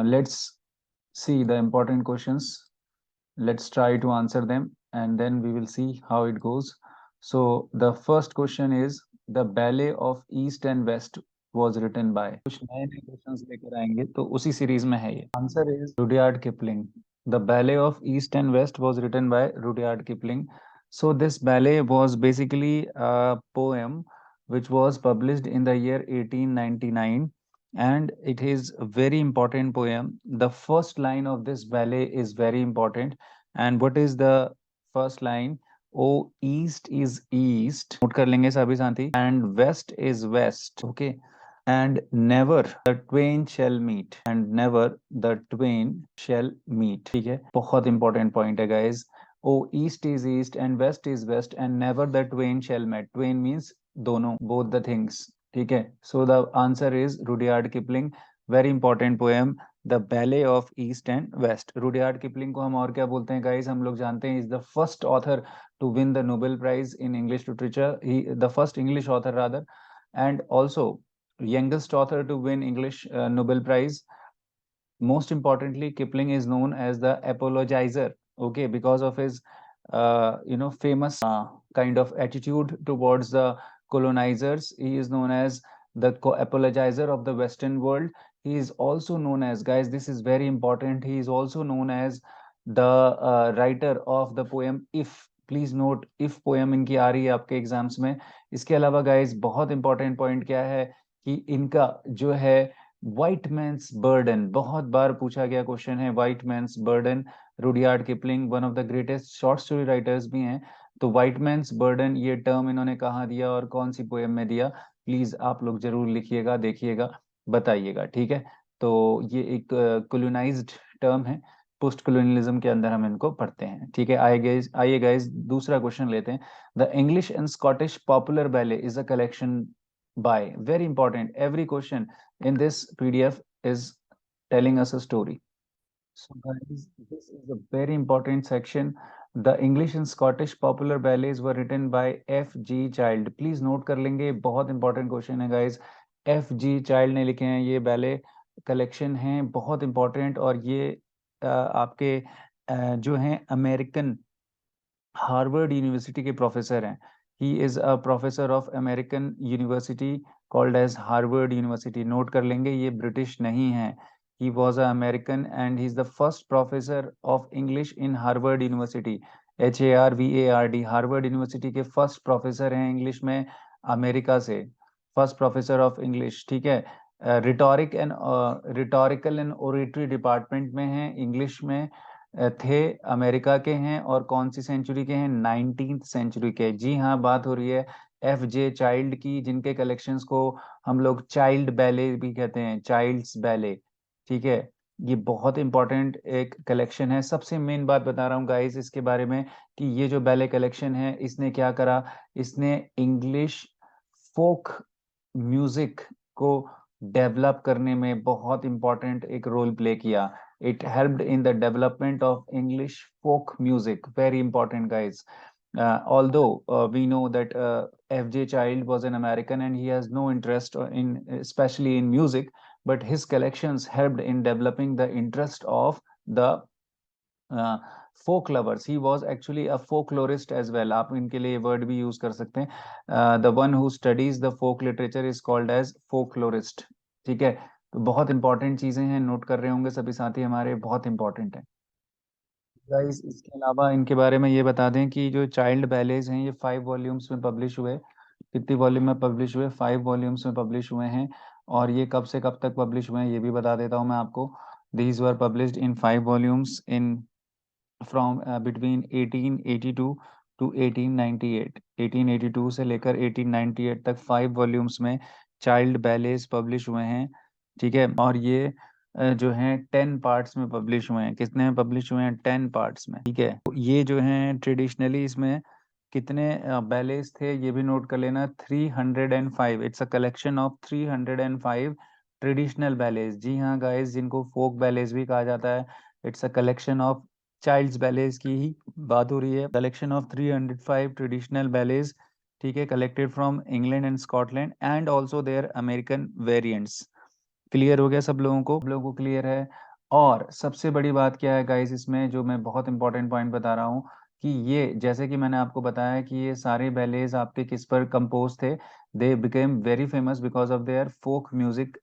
Let's see the important questions. Let's try to answer them and then we will see how it goes. So the first question is the ballet of East and West was written by. कुछ नए नए questions लेकर आएंगे तो उसी series में है ये. Answer is Rudyard Kipling. The ballet of East and West was written by Rudyard Kipling. So this ballet was basically a poem which was published in the year 1899, and it is a very important poem. The first line of this ballet is very important. And what is the first line? Oh East is East, note कर लेंगे सभी साथी, and West is West. Okay. And never the twain shall meet, and never the twain shall meet. ठीक है, बहुत important point है guys. Oh East is East and West is West and never the twain shall met. Twain means दोनों, both the things. ठीक है, so the answer is Rudyard Kipling. Very important poem, the ballad of East and West. Rudyard Kipling को हम और क्या बोलते हैं guys? हम लोग जानते हैं is the first author to win the Nobel Prize in English literature. He the first English author rather, and also youngest author to win English Nobel Prize. Most importantly, Kipling is known as the apologizer, okay, because of his famous kind of attitude towards the colonizers. He is known as the apologizer of the Western world. He is also known as, guys, this is very important, he is also known as the writer of the poem If. Please note, if poem इनकी आ रही है आपके exams में. इसके अलावा guys बहुत important point क्या है कि इनका जो है व्हाइट मैन्स बर्डन, बहुत बार पूछा गया क्वेश्चन है white man's burden. Rudyard Kipling one of the greatest short story writers भी हैं. तो व्हाइट मैन्स बर्डन ये टर्म इन्होंने कहाँ दिया और कौन सी पोएम में दिया? प्लीज आप लोग जरूर लिखिएगा, देखिएगा, बताइएगा. ठीक है, तो ये एक कोलोनाइज्ड टर्म है, पोस्ट कोलोनियलिज्म के अंदर हम इनको पढ़ते हैं. ठीक है, आइए गाइस दूसरा क्वेश्चन लेते हैं. The English and Scottish popular ballet is a collection by. Very important, every question in this PDF is telling us a story. So guys, this is a very important section. The English and Scottish popular ballets were written by F.G. Child. Please note कर लेंगे, बहुत important question है guys. F.G. Child ने लिखे हैं, ये ballet collection हैं, बहुत important. और ये आपके जो हैं अमेरिकन हार्वर्ड यूनिवर्सिटी के प्रोफेसर हैं. He is a professor of American university called as Harvard University. Note कर लेंगे, ये ब्रिटिश नहीं है. He was a American and he is the first professor of English in Harvard University. HARVARD, Harvard University के first professor हैं English में, America से. First professor of English. ठीक है, रिटोरिकल एंड ओरेटरी डिपार्टमेंट में हैं, इंग्लिश में थे, अमेरिका के हैं. और कौन सी सेंचुरी के हैं? 19th सेंचुरी के. जी हाँ, बात हो रही है F.J. चाइल्ड की, जिनके कलेक्शंस को हम लोग चाइल्ड बैले भी कहते हैं, चाइल्ड्स बैले. ठीक है, ये बहुत इंपॉर्टेंट एक कलेक्शन है. सबसे मेन बात बता रहा हूँ गाइस इसके बारे में कि ये जो बैले कलेक्शन है, इसने क्या करा? इसने इंग्लिश फोक म्यूजिक को डेवलप करने में बहुत इंपॉर्टेंट एक रोल प्ले किया. It helped in the development of English folk music. Very important, guys. Although we know that F.J. Child was an American and he has no interest in, especially in music, but his collections helped in developing the interest of the folk lovers. He was actually a folklorist as well. आप इनके लिए word भी use कर सकते हैं. The one who studies the folk literature is called as folklorist. ठीक है, तो बहुत इंपॉर्टेंट चीजें हैं, नोट कर रहे होंगे सभी साथी हमारे, बहुत इंपॉर्टेंट है गाइस. इसके अलावा इनके बारे में ये बता दें कि जो चाइल्ड बैलेज हैं ये 5 वॉल्यूम्स में पब्लिश हुए. कितनी वॉल्यूम में पब्लिश हुए? 5 वॉल्यूम्स में पब्लिश हुए हैं. और ये कब से कब तक पब्लिश हुए हैं ये भी बता देता हूँ मैं आपको. These were published in 5 volumes in from between 1882 to 1898. 1882 से लेकर 1898 तक 5 वॉल्यूम्स में चाइल्ड बैलेज पब्लिश हुए हैं. ठीक है, और ये जो हैं 10 पार्ट्स में पब्लिश हुए हैं. कितने में पब्लिश हुए हैं? 10 पार्ट्स में. ठीक है, तो ये जो हैं ट्रेडिशनली इसमें कितने बैलेज थे ये भी नोट कर लेना. 305. It's a collection of 305 traditional ballads. जी हाँ गाइस, जिनको फोक बैलेज भी कहा जाता है. It's a collection of child's ballads की ही बात हो रही है. Collection of 305 traditional ballads. ठीक है, collected from England and Scotland and also their American variants. Clear हो गया सब लोगों को? क्लियर है? और सबसे बड़ी बात क्या है गाइस, इसमें जो मैं बहुत इंपॉर्टेंट पॉइंट बता रहा हूँ कि ये जैसे कि मैंने आपको बताया कि ये सारे बैलेज आपके किस पर कंपोज थे, they became very famous because of their folk music.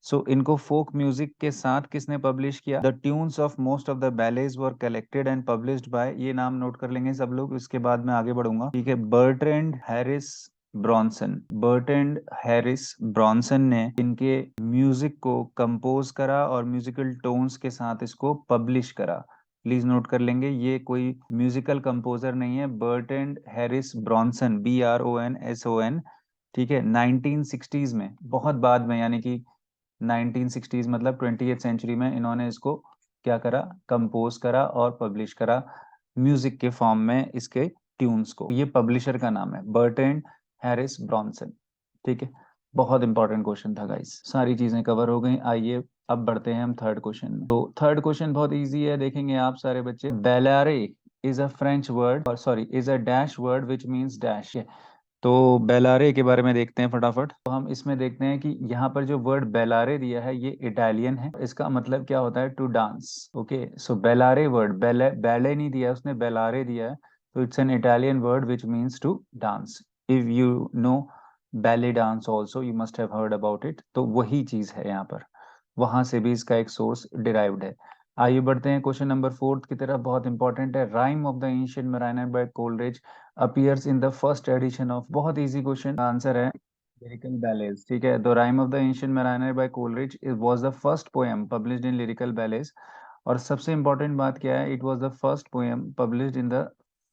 So इनको फोक म्यूजिक के साथ किसने पब्लिश किया? The tunes of most of the ballads were collected and published by, ये नाम नोट कर लेंगे सब लोग, इसके बाद मैं आगे बढ़ूंगा, ठीक है। Bertrand Harris Bronson, Bertrand Harris Bronson ने इनके म्यूजिक को कंपोज करा और म्यूजिकल टोन्स के साथ इसको पब्लिश करा। प्लीज नोट कर लेंगे, ये कोई म्यूजिकल कंपोजर नहीं है, बर्ट्रैंड हैरिस ब्रॉनसन, BRONSON, ठीक है। 1960s में, बहुत बाद में, यानी कि 1960s मतलब 20th सेंचुरी में इन्होंने इसको क्या करा, कंपोज करा और पब्लिश करा म्यूजिक के फॉर्म में इसके ट्यून्स को। ये पब्लिशर का नाम है बर्ट्रैंड हैरिस ब्रॉनसन, ठीक है। बहुत इंपॉर्टेंट क्वेश्चन था गाइस, सारी चीजें कवर हो गई। आइए अब बढ़ते हैं हम थर्ड क्वेश्चन में। तो थर्ड क्वेश्चन बहुत इजी है, देखेंगे आप सारे बच्चे। बेलारे इज अ फ्रेंच वर्ड, और sorry, is a dash word which means dash. तो बेलारे के बारे में देखते हैं फटाफट। तो हम इसमें देखते हैं कि यहाँ पर जो वर्ड बेलारे दिया है ये इटालियन है, इसका मतलब क्या होता है? To dance. Okay, so ballare word, ballet ballet नहीं दिया उसने, बेलारे दिया है, तो it's an Italian word which means to dance. If you know ballet dance also, you must have heard about it, तो वही चीज है यहाँ पर, वहां से भी इसका एक सोर्स डिराइव्ड है। आइए बढ़ते हैं क्वेश्चन नंबर फोर्थ की तरफ, बहुत इंपॉर्टेंट है। Rime of the ancient mariner by Coleridge appears in the first edition of, बहुत इजी क्वेश्चन, आंसर है लिरिकल बैलेज, ठीक है। The rime of the ancient mariner by Coleridge was the first poem published in lyrical ballads. और सबसे important बात क्या है, it was the first poem published in the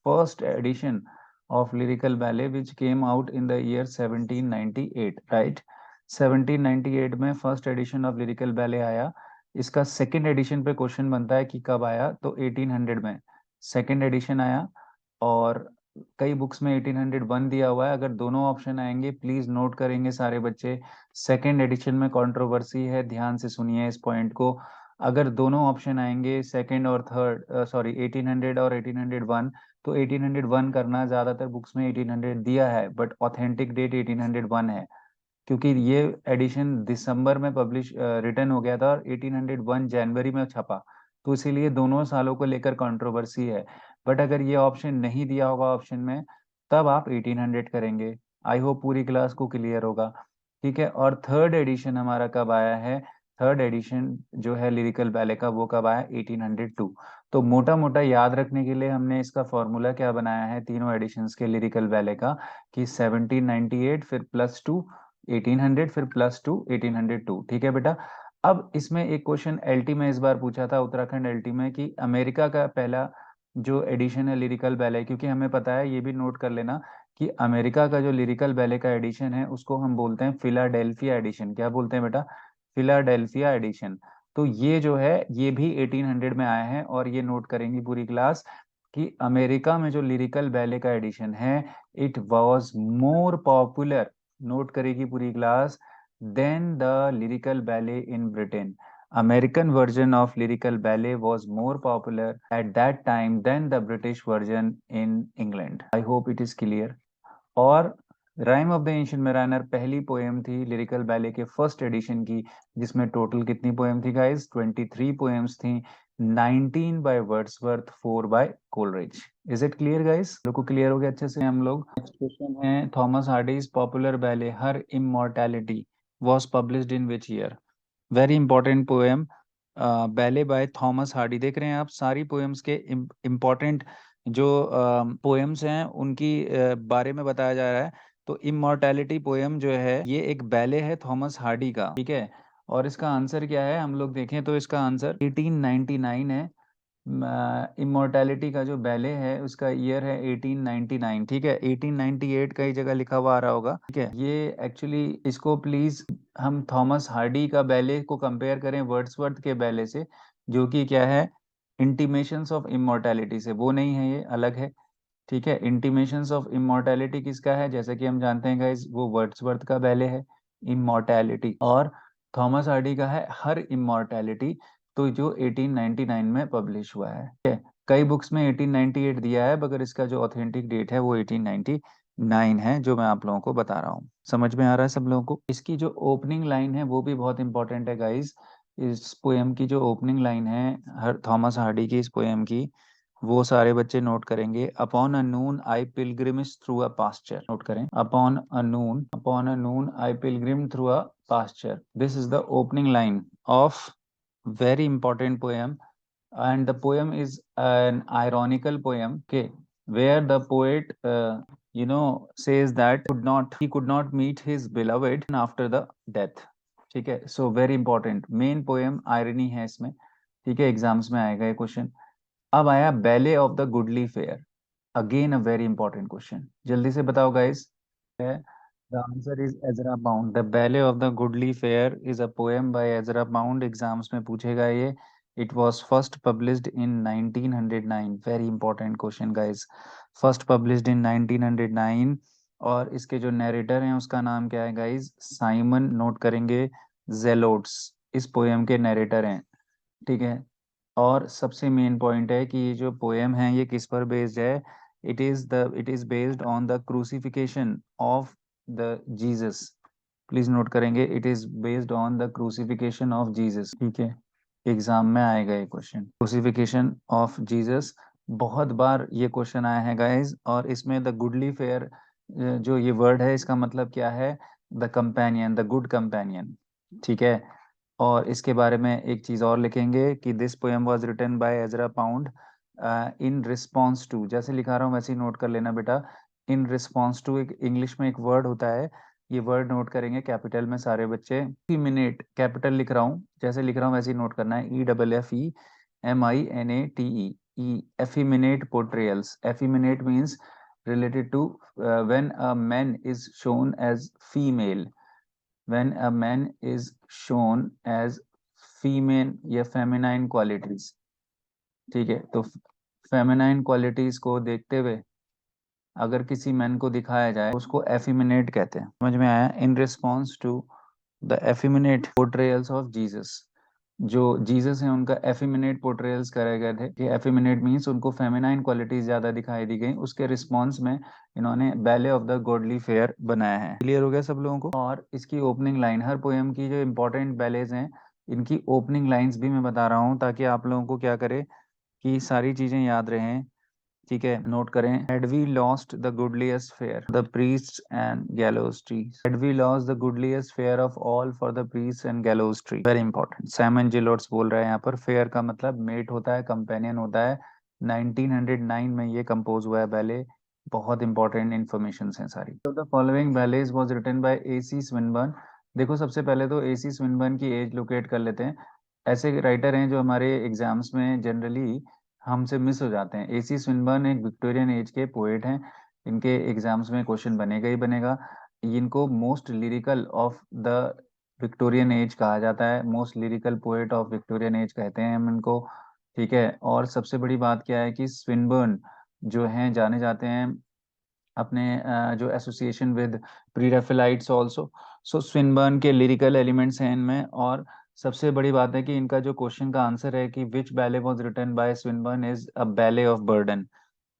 first edition of lyrical ballad which came out in the year 1798, right. 1798 में first edition of lyrical ballet आया। इसका second edition पे question बनता है कि कब आया, तो 1800 में सेकंड एडिशन आया। और कई बुक्स में 1801 दिया हुआ है, अगर दोनों ऑप्शन आएंगे प्लीज नोट करेंगे सारे बच्चे। सेकंड एडिशन में कंट्रोवर्सी है, ध्यान से सुनिए इस पॉइंट को। अगर दोनों ऑप्शन आएंगे सेकंड और थर्ड, सॉरी 1800 और 1801, तो 1801 करना, ज्यादातर बुक्स में 1800 दिया है बट ऑथेंटिक डेट 1801 है, क्योंकि ये एडिशन दिसंबर में पब्लिश रिटर्न हो गया था और 1801 जनवरी में छपा, तो इसीलिए दोनों सालों को लेकर कंट्रोवर्सी है। बट अगर ये ऑप्शन नहीं दिया होगा ऑप्शन में, तब आप 1800 करेंगे। आई होप पूरी क्लास को क्लियर होगा, ठीक है। और थर्ड एडिशन हमारा कब आया है? थर्ड एडिशन जो है लिरिकल बैले का, वो कब आया? 1802। तो मोटा मोटा याद रखने के लिए हमने इसका फॉर्मूला क्या बनाया है तीनों एडिशंस के लिरिकल बैले का, कि 1798 फिर +2 1800 फिर +2 1802, ठीक है बेटा। अब इसमें एक क्वेश्चन एलटी में इस बार पूछा था, उत्तराखंड एलटी में, कि अमेरिका का पहला जो एडिशन है लिरिकल बैले, क्योंकि हमें पता है, ये भी नोट कर लेना, कि अमेरिका का जो लिरिकल बैले का एडिशन है उसको हम बोलते हैं फिलाडेल्फिया एडिशन। क्या बोलते हैं बेटा? Philadelphia edition. तो ये जो है ये भी 1800 में आया है, और ये नोट करेंगी पूरी क्लास कि अमेरिका में जो लिरिकल बैले का एडिशन है, it was more popular, note करेगी पूरी class, than the lyrical ballad in Britain. American version of lyrical ballet was more popular at that time than the British version in England. I hope it is clear. और rhyme of the ancient मैराइनर पहली poem थी lyrical ballet के first edition की, जिसमें total कितनी poem थी guys? 23 poems थी। 19 by Wordsworth, 4 by Coleridge. Is it clear guys? लोग को क्लियर हो गया अच्छे से? हम लोग नेक्स्ट क्वेश्चन है, Thomas Hardy's popular ballad her immortality was published in which year? Very important poem, ballad by Thomas Hardy. देख रहे हैं आप सारी पोएम्स के इम्पोर्टेंट जो पोएम्स हैं उनकी बारे में बताया जा रहा है। तो इमॉर्टैलिटी पोएम जो है ये एक बैले है थॉमस हार्डी का, ठीक है। और इसका आंसर क्या है, हम लोग देखें तो इसका आंसर 1899 है। इमोर्टैलिटी का जो बैले है उसका ईयर है 1899, ठीक है। 1898 कई जगह लिखा हुआ आ रहा होगा, ठीक है। ये एक्चुअली, इसको प्लीज हम थॉमस हार्डी का बैले को कंपेयर करें वर्ड्सवर्थ के बैले से, जो कि क्या है, इंटीमेशंस ऑफ इमोर्टैलिटी से, वो नहीं है, ये अलग है, ठीक है। इंटीमेशंस ऑफ इमोर्टैलिटी किसका है? जैसे कि हम जानते हैं गाइस, वो वर्ड्सवर्थ का बैले है इमोर्टैलिटी, और थॉमस हार्डी का है हर इमोर्टैलिटी, तो जो 1899 में पब्लिश हुआ है, ठीक है। कई बुक्स में 1898 दिया है, मगर इसका जो ऑथेंटिक डेट है वो 1899 है, जो मैं आप लोगों को बता रहा हूँ। समझ में आ रहा है सब लोगों को? इसकी जो ओपनिंग लाइन है वो भी बहुत इंपॉर्टेंट है गाइस। इस पोएम की जो ओपनिंग लाइन है हर थॉमस हार्डी की इस पोएम की, वो सारे बच्चे नोट करेंगे। Upon a noon I pilgrims through a pasture, note करें, upon a noon I pilgrim through a pasture. This is the opening line of very important poem, and the poem is an ironical poem, okay, where the poet says that he could not meet his beloved after the death। ठीक है, so very important main poem irony है इसमें। ठीक है, exams में आएगा ये question. अब आया ballet of the goodly fair, again a very important question, जल्दी से बताओ guys. The answer is Ezra Pound. The Ballet of the Goodly Fair is a poem by Ezra Pound. Exams में पूछेगा ये। It was first published in 1909. Very important question, guys. First published in 1909। और इसके जो narrator हैं उसका नाम क्या है गाइस? साइमन, नोट करेंगे, जेलोट्स इस पोएम के नरेटर हैं। ठीक है, और सबसे मेन पॉइंट है कि ये जो पोएम है ये किस पर बेस्ड है? It is based on the crucifixion of the Jesus. Please note करेंगे, it is based on the crucifixion of Jesus. ठीक है, एग्जाम में आएगा ये क्वेश्चन, क्रूसिफिकेशन ऑफ जीसस। बहुत बार ये क्वेश्चन आया है गाइज, और इसमें द गुडली फेयर जो ये वर्ड है इसका मतलब क्या है? The companion, the good companion. ठीक है, और इसके बारे में एक चीज और लिखेंगे कि this poem was written by Ezra Pound in response to, जैसे लिखा रहा हूँ वैसे ही नोट कर लेना बेटा। इन रिस्पॉन्स टू, एक इंग्लिश में एक वर्ड होता है, ये वर्ड नोट करेंगे कैपिटल में सारे बच्चे। इफिमिनेट, कैपिटल लिख रहा हूँ, जैसे लिख रहा हूँ वैसे ही नोट करना है। EFFEMINATE, effeminate portrayals. Effeminate means related to when a man is shown as female, when a man is shown as female या फेमिनाइन क्वालिटीज। ठीक है, तो फेमिनाइन क्वालिटीज को देखते हुए अगर किसी मैन को दिखाया जाए उसको एफिमिनेट कहते हैं। समझ में आया? In response to the effeminate portrayals of Jesus, जो जीसस है उनका एफिमिनेट पोर्ट्रेयल्स करे गए थे, कि एफिमिनेट मीन्स उनको फेमिनाइन क्वालिटीज ज्यादा दिखाई दी गई, उसके रिस्पॉन्स में इन्होंने ballad of the goodly fere बनाया है। क्लियर हो गया सब लोगों को? और इसकी ओपनिंग लाइन, हर पोएम की जो इंपॉर्टेंट बैलेज हैं इनकी ओपनिंग लाइंस भी मैं बता रहा हूँ ताकि आप लोगों को क्या करे कि सारी चीजें याद रहें। ठीक है, नोट करें। Had we lost the goodliest fair, the priests and gallows trees. Had we lost the goodliest fair of all for the priests and gallows tree. Very important. Simon Gillots बोल रहा है यहाँ पर, फेयर का मतलब met होता है, companion होता है। 1909 में ये कंपोज हुआ है बैले। बहुत इंपॉर्टेंट इन्फॉर्मेशन है सारी। So the following ballets was written by A.C. Swinburne। देखो, सबसे पहले तो A.C. Swinburne की एज लोकेट कर लेते हैं। ऐसे राइटर हैं जो हमारे एग्जाम्स में जनरली हमसे मिस हो जाते हैं। एसी स्विनबर्न एक विक्टोरियन एज के पोएट हैं, इनके एग्जाम्स में क्वेश्चन बनेगा ही बनेगा। इनको most lyrical of the Victorian age कहा जाता है, most lyrical poet of Victorian age कहते हैं हम इनको। ठीक है, और सबसे बड़ी बात क्या है कि स्विनबर्न जो हैं जाने जाते हैं अपने जो association with pre Raphaelites also. So Swinburne के लिरिकल एलिमेंट्स हैं इनमें। और सबसे बड़ी बात है कि इनका जो क्वेश्चन का आंसर है कि which ballad was written by Swinburne is a ballad of burden.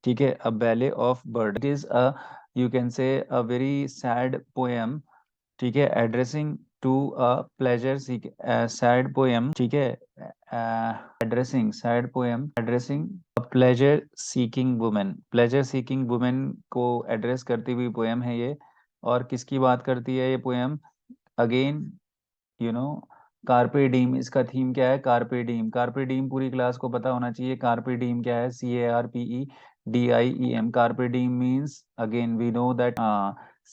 ठीक है, a ballad of burden, it is a, you can say a very sad poem. ठीक है, addressing to a pleasure seek, sad poem. ठीक है, addressing sad poem, addressing pleasure seeking women, pleasure seeking women को address करती हुई poem है ये। और किसकी बात करती है ये poem? Again you know carpe diem, इसका थीम क्या है? Carpe diem. कार्पे डीम पूरी क्लास को पता होना चाहिए। कार्पे डीम क्या है? CARPEDIEM। Carpe diem means, again we know that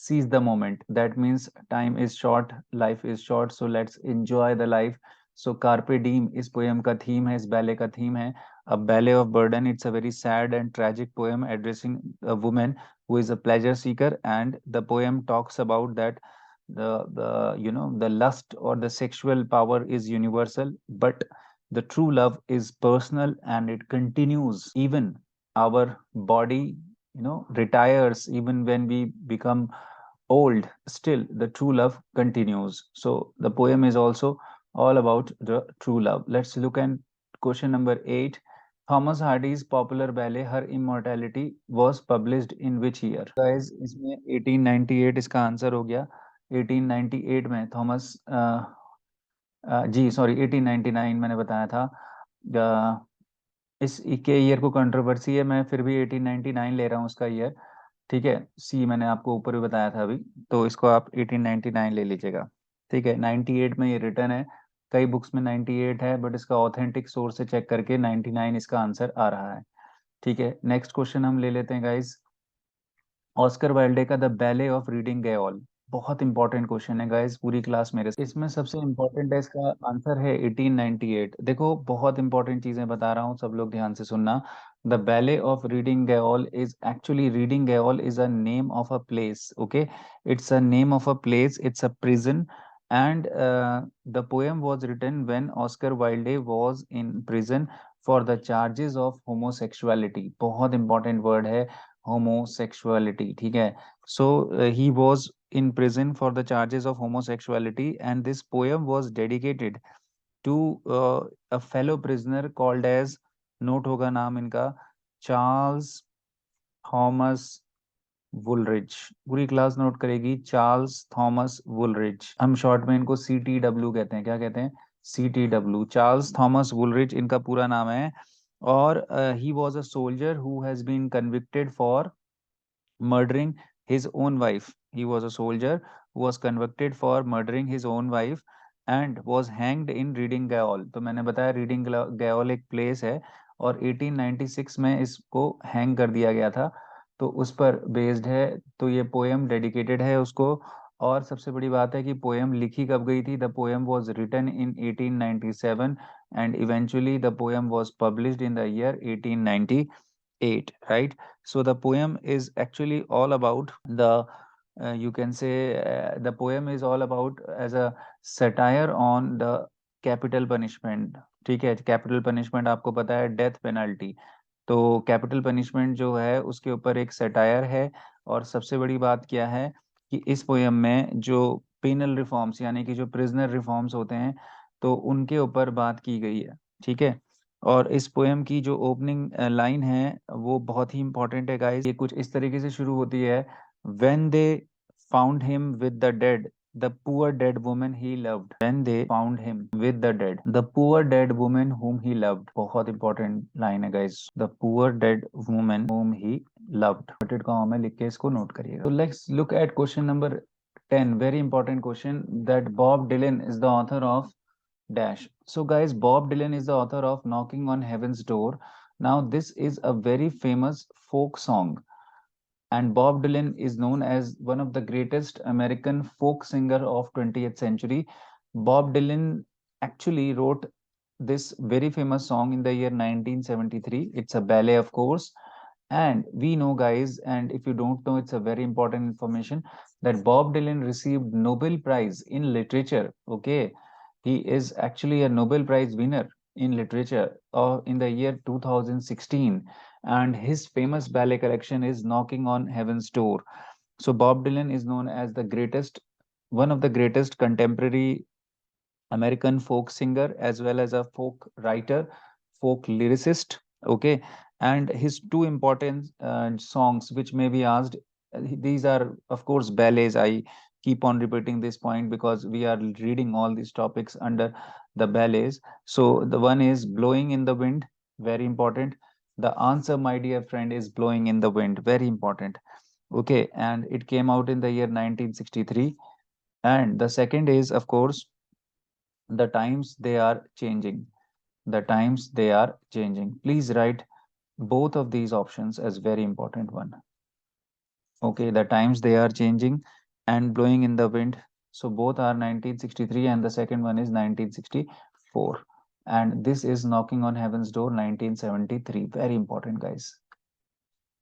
seize the moment, that means time is short, life is short, so let's enjoy the life। so carpe diem इस poem का theme है, इस ballet का theme है। A Ballet of Burden, it's a very sad and tragic poem addressing a woman who is a pleasure seeker, and the poem talks about that the lust or the sexual power is universal, but the true love is personal and it continues even our body retires, even when we become old, still the true love continues. So the poem is also all about the true love. Let's look at question number 8। Thomas Hardy's popular ballad her immortality was published in which year? Guys, इसमें 1898 इसका answer हो गया। 1898 में Thomas जी sorry 1899 मैंने बताया था। इस के ईयर को कंट्रोवर्सी है, मैं फिर भी 1899 ले रहा हूँ उसका ईयर। ठीक है, सी मैंने आपको ऊपर भी बताया था अभी, तो इसको आप 1899 ले लीजिएगा। ठीक है, 98 में ये रिटर्न है, कई बुक्स में 98 है, बट इसका ऑथेंटिक सोर्स से चेक करके 99 इसका आंसर आ रहा है। ठीक है, नेक्स्ट क्वेश्चन हम ले लेते हैं गाइस। ऑस्कर वाइल्डे का द बैले ऑफ रीडिंग गयोल, बहुत इंपॉर्टेंट क्वेश्चन है गाइस, पूरी क्लास मेरे इसमें सबसे इंपॉर्टेंट है, इसका आंसर है 1898। देखो बहुत इंपॉर्टेंट चीजें बता रहा हूँ, सब लोग ध्यान से सुनना। The ballad of Reading Gaol is actually, Reading Gaol is a name of a place, okay, it's a name of a place, it's a prison, and the poem was written when Oscar Wilde was in prison for the charges of homosexuality। बहुत important word है homosexuality, ठीक है। So he was in prison for the charges of homosexuality, and this poem was dedicated to a fellow prisoner called as, note होगा नाम इनका, Charles Thomas वुलरिज। पूरी class note करेगी, Charles Thomas वुलरिज, हम short में इनको CTW कहते हैं। क्या कहते हैं? CTW, चार्ल्स थॉमस वुलरिज इनका पूरा नाम है। और he was a soldier who has been convicted for murdering his own wife. He was a soldier who was convicted for murdering his own wife and was hanged in Reading Gaol. तो मैंने बताया reading गयाल एक place है, और 1896 में इसको hang कर दिया गया था, तो उस पर बेस्ड है। तो ये पोएम डेडिकेटेड है उसको। और सबसे बड़ी बात है कि पोएम लिखी कब गई थी, the poem was written in 1897 and eventually the poem was published in the year 1898, right? So the poem is actually all about the, you can say, the poem is all about as a satire on the capital punishment। ठीक है, capital punishment आपको पता है, death penalty. तो capital punishment जो है उसके ऊपर एक सटायर है। और सबसे बड़ी बात क्या है कि इस पोयम में जो पेनल रिफॉर्म्स, यानी कि जो प्रिजनर रिफॉर्म्स होते हैं, तो उनके ऊपर बात की गई है। ठीक है, और इस पोयम की जो ओपनिंग लाइन है वो बहुत ही इंपॉर्टेंट है गाइस। ये कुछ इस तरीके से शुरू होती है, when they found him with the dead, the poor dead woman he loved, when they found him with the dead, the poor dead woman whom he loved। बहुत इंपॉर्टेंट लाइन है guys, the poor dead woman whom he loved, inverted comma में लिख के इसको note करिएगा। So let's look at question number 10, very important question, that Bob Dylan is the author of dash। So guys, Bob Dylan is the author of Knocking on Heaven's Door। Now this is a very famous folk song, and Bob Dylan is known as one of the greatest American folk singer of 20th century। Bob Dylan actually wrote this very famous song in the year 1973। It's a ballet, of course. And we know, guys, and if you don't know, it's a very important information, that Bob Dylan received Nobel Prize in Literature. Okay, he is actually a Nobel Prize winner in literature in the year 2016, and his famous ballet collection is Knocking on Heaven's Door। So Bob Dylan is known as the greatest, one of the greatest contemporary American folk singer, as well as a folk writer, folk lyricist. Okay, and his two important songs, which may be asked, these are of course ballets. I keep on repeating this point because we are reading all these topics under the ballets. So the one is Blowing in the Wind, very important. The Answer, My Dear Friend, is Blowing in the Wind, very important. Okay, and it came out in the year 1963. And the second is, of course, The Times They Are Changing. The Times They Are Changing. Please write both of these options as very important one. Okay, The Times They Are Changing and Blowing in the Wind. So both are 1963 and the second one is 1964. And this is Knocking on Heaven's Door, 1973. Very important, guys.